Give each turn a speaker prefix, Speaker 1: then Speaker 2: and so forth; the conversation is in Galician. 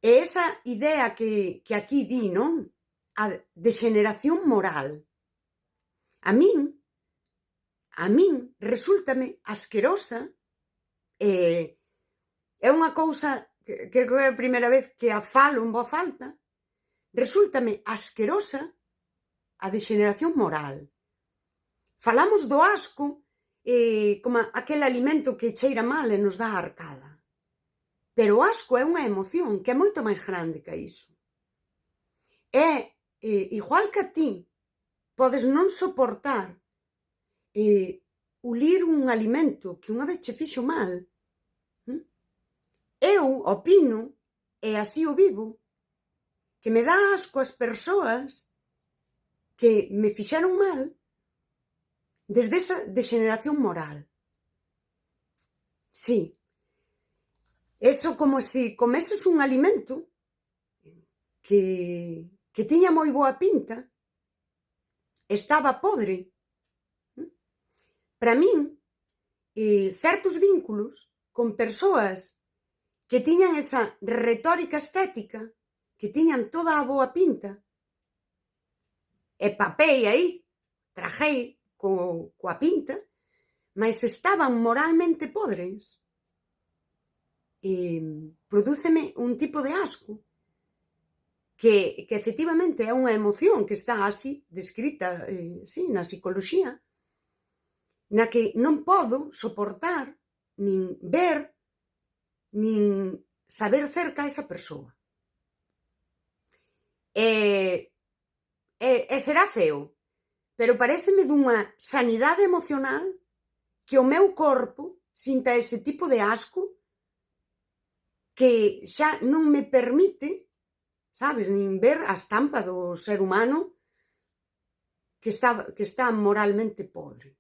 Speaker 1: E esa idea que aquí di, non? A dexeneración moral. A min resúltame asquerosa, é unha cousa que é a primeira vez que a falo en voz alta, resúltame asquerosa a dexeneración moral. Falamos do asco como aquel alimento que cheira mal e nos dá arcada. Pero o asco é unha emoción que é moito máis grande que iso. É igual que a ti podes non soportar ulir un alimento que unha vez che fixo mal. Eu opino, e así o vivo, que me dá asco as persoas que me fixeron mal desde esa dexeneración moral. Sí. Eso como se comeses un alimento que tiña moi boa pinta, estaba podre. Para min, certos vínculos con persoas que tiñan esa retórica estética, que tiñan toda a boa pinta, e papei aí, trajei coa pinta, mas estaban moralmente podres. Prodúceme un tipo de asco que efectivamente é unha emoción que está así descrita na psicoloxía, na que non podo soportar nin ver nin saber cerca a esa persoa. E será feo, pero paréceme dunha sanidade emocional que o meu corpo sinta ese tipo de asco que xa non me permite, sabes, nin ver a estampa do ser humano que está moralmente podre.